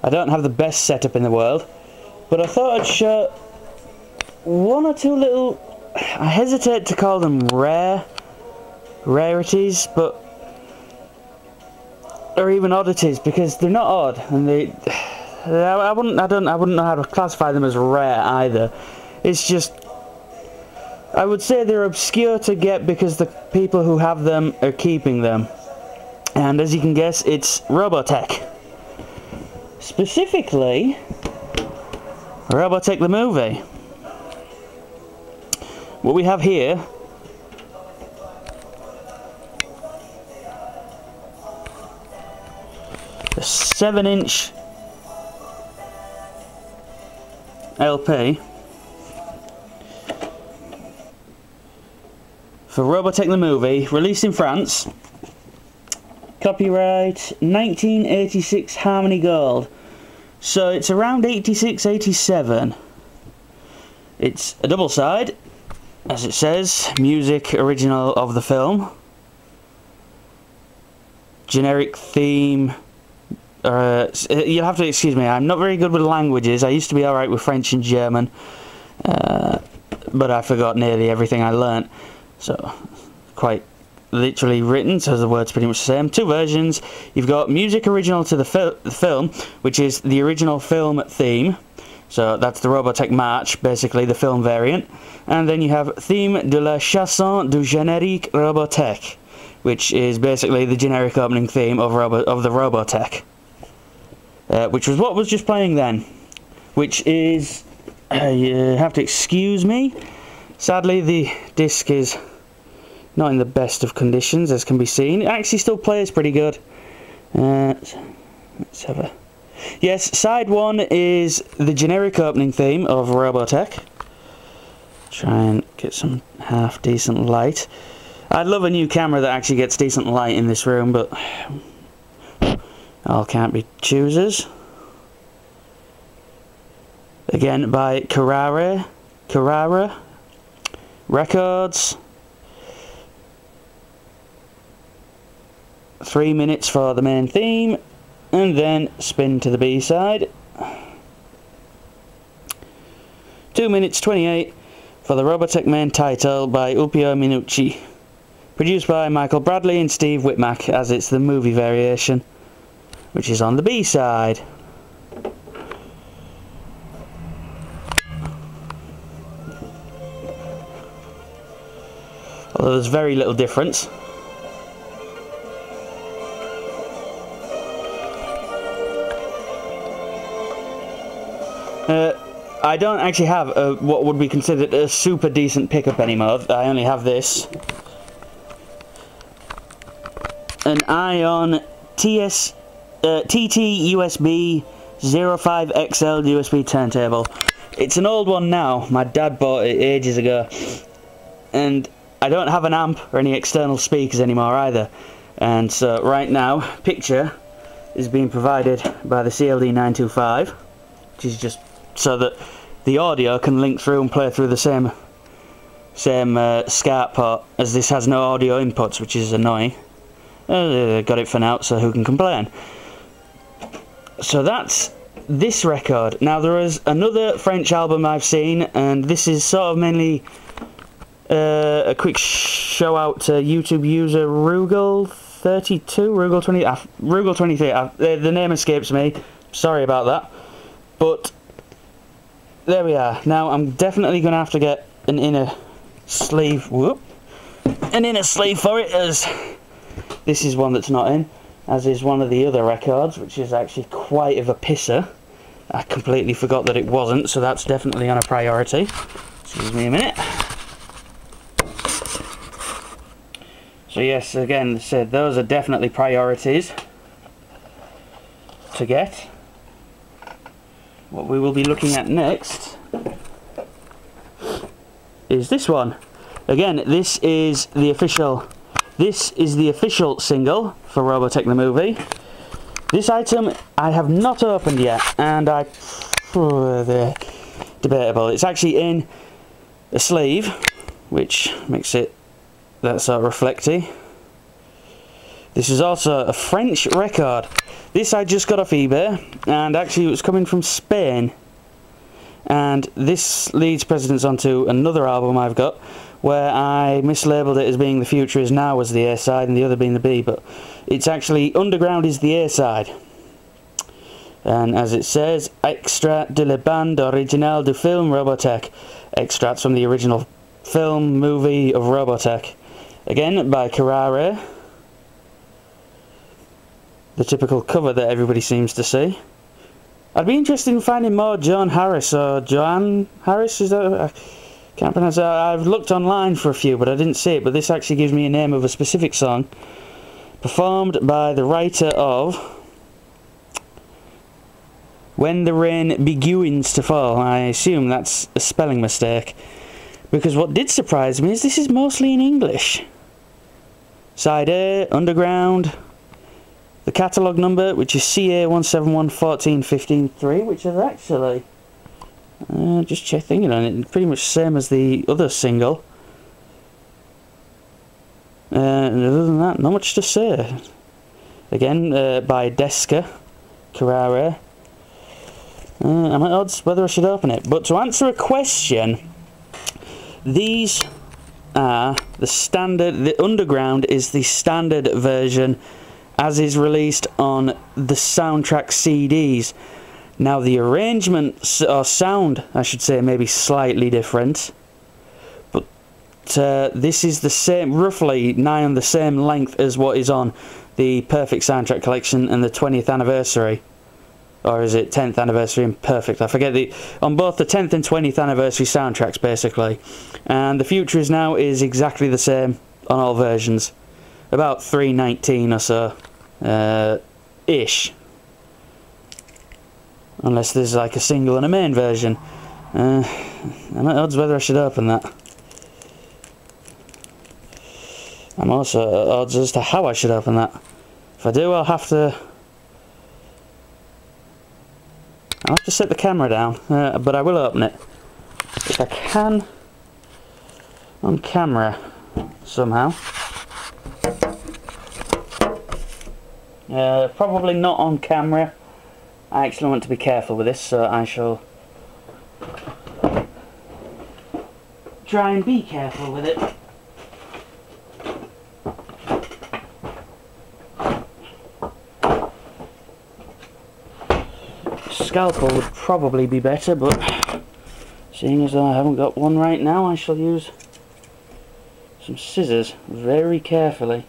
I don't have the best setup in the world, but I thought I'd show one or two little, I hesitate to call them rarities, but or even oddities, because they're not odd, and I wouldn't know how to classify them as rare either. It's just, I would say they're obscure to get because the people who have them are keeping them. And as you can guess, it's Robotech. Specifically, Robotech the Movie. What we have here a 7-inch LP for Robotech the Movie, released in France. Copyright 1986 Harmony Gold. So it's around 86, 87. It's a double side, as it says, music original of the film. Generic theme. You'll have to excuse me, I'm not very good with languages. I used to be alright with French and German, but I forgot nearly everything I learnt. So, quite literally written, so the word's pretty much the same. Two versions. You've got music original to the film, which is the original film theme. So that's the Robotech March, basically the film variant. And then you have Theme de la chanson du générique Robotech, which is basically the generic opening theme of the Robotech. Which was what was just playing then. Which is... you have to excuse me. Sadly, the disc is not in the best of conditions, as can be seen. It actually still plays pretty good. Let's have a... Yes, side 1 is the generic opening theme of Robotech. Try and get some half-decent light. I'd love a new camera that actually gets decent light in this room, but all can't be choosers. Again, by Carrara Records. 3 minutes for the main theme, and then spin to the B side. 2 minutes 28 for the Robotech main title by Upio Minucci. Produced by Michael Bradley and Steve Whitmack, as it's the movie variation, which is on the B side. Although there's very little difference. I don't actually have what would be considered a super decent pickup anymore. I only have this. An Ion TT USB 05XL USB turntable. It's an old one now. My dad bought it ages ago. And I don't have an amp or any external speakers anymore either. And so right now, picture is being provided by the CLD925, which is just so that the audio can link through and play through the same SCART port, as this has no audio inputs, which is annoying. Got it for now, so who can complain? So that's this record. Now there is another French album I've seen, and this is sort of mainly a quick show out to YouTube user Rugal32, Rugal23. The name escapes me. Sorry about that. But there we are. Now I'm definitely going to have to get an inner sleeve. An inner sleeve for it, as this is one that's not in, as is one of the other records, which is actually quite of a pisser. I completely forgot that it wasn't, so that's definitely on a priority. Excuse me a minute. So yes, again, said those are definitely priorities to get. What we will be looking at next is this one. Again, this is the official single for Robotech the Movie. This item I have not opened yet, and they're debatable. It's actually in a sleeve, which makes it that sort of reflecty. This is also a French record. This I just got off eBay, and actually it was coming from Spain. And this leads precedence onto another album I've got, where I mislabeled it as being The Future Is Now as the A-side and the other being the B, but it's actually Underground is the A-side. And as it says, extrait de la bande originale du film Robotech. Extracts from the original film, movie of Robotech. Again, by a.k.a. The typical cover that everybody seems to see. I'd be interested in finding more John Harris or Joanne Harris, is that? I can't pronounce it. I've looked online for a few, but I didn't see it. But this actually gives me a name of a specific song, performed by the writer of When the Rain Begins to Fall. I assume that's a spelling mistake, because what did surprise me is this is mostly in English. Side A, Underground. The catalogue number, which is CA1711415-3, which is actually, just thinking on it, pretty much same as the other single. And other than that, not much to say. Again, by Deska, Carrara. I'm at odds whether I should open it. But to answer a question, these are the standard, the Underground is the standard version as is released on the soundtrack CDs. Now the arrangement, or sound I should say, may be slightly different, but this is the same, roughly nigh on the same length as what is on the Perfect Soundtrack Collection and the 20th anniversary. Or is it 10th anniversary and Perfect? I forget on both the 10th and 20th anniversary soundtracks basically. And The Future Is Now is exactly the same on all versions. About 3.19 or so. Ish. Unless there's like a single and a main version. I'm at odds whether I should open that. I'm also at odds as to how I should open that. If I do, I'll have to set the camera down, but I will open it. If I can, on camera, somehow. Probably not on camera. I actually want to be careful with this, so I shall try and be careful with it. Scalpel would probably be better, but seeing as though I haven't got one right now, I shall use some scissors very carefully.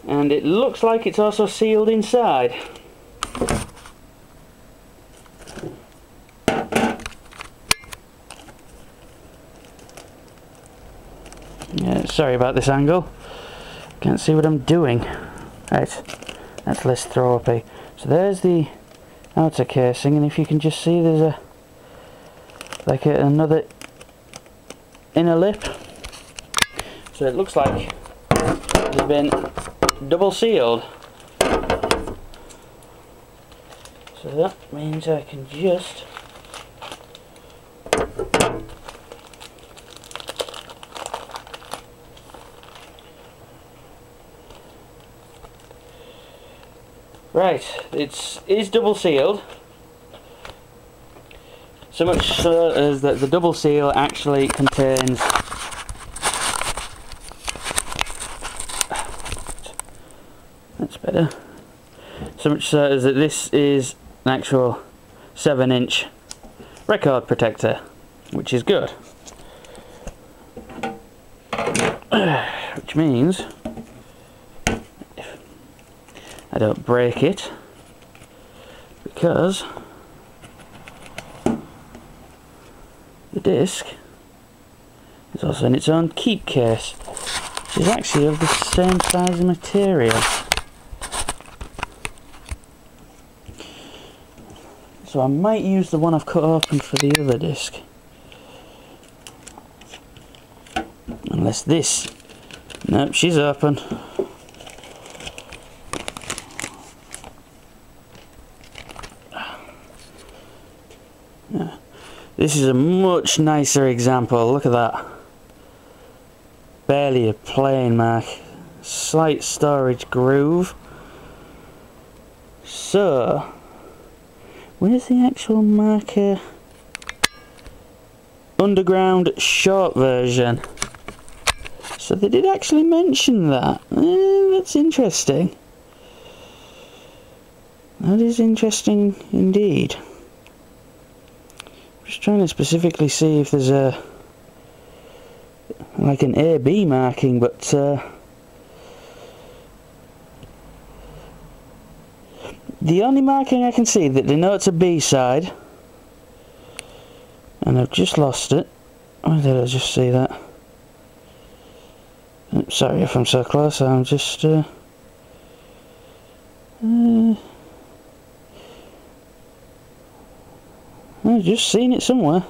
And it looks like it's also sealed inside. Yeah, sorry about this angle. Can't see what I'm doing. Right, that's less throw-uppy. So there's the outer casing, and if you can just see, there's another inner lip. So it looks like it's been double sealed. So that means I can just right, it is double sealed. So much so as that the double seal actually contains that's better. So much so as that this is an actual 7-inch record protector, which is good. Which means I don't break it, because the disc is also in its own keep case, which is actually of the same size and material. So I might use the one I've cut open for the other disc. Unless this... Nope, she's open. This is a much nicer example. Look at that. Barely a plane mark. Slight storage groove. So, where's the actual marker? Underground short version. So they did actually mention that. That's interesting. That is interesting indeed. Just trying to specifically see if there's a like an A-B marking, but the only marking I can see that denotes a B-side, and I've just lost it. Where did I just see that? Sorry if I'm so close, I'm just I've just seen it somewhere.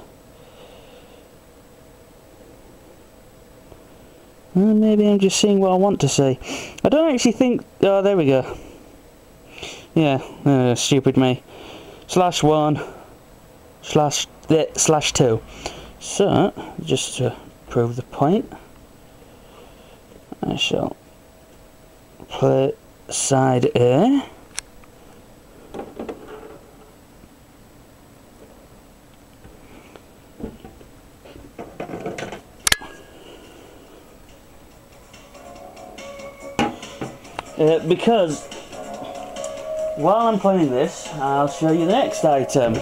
Maybe I'm just seeing what I want to see. I don't actually think... Oh, there we go. Yeah, stupid me. /1 /2. So, just to prove the point, I shall play side A. Because while I'm playing this, I'll show you the next item,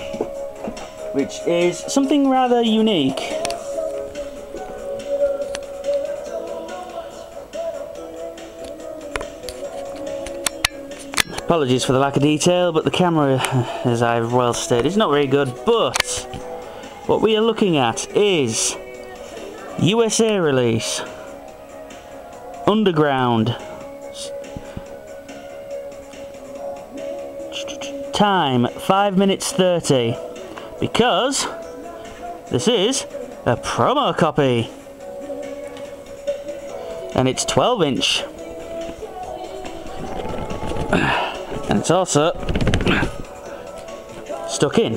which is something rather unique. Apologies for the lack of detail, but the camera, as I've well stated, is not very good. But what we are looking at is USA release, Underground. Time 5 minutes 30, because this is a promo copy and it's 12-inch, and it's also stuck in.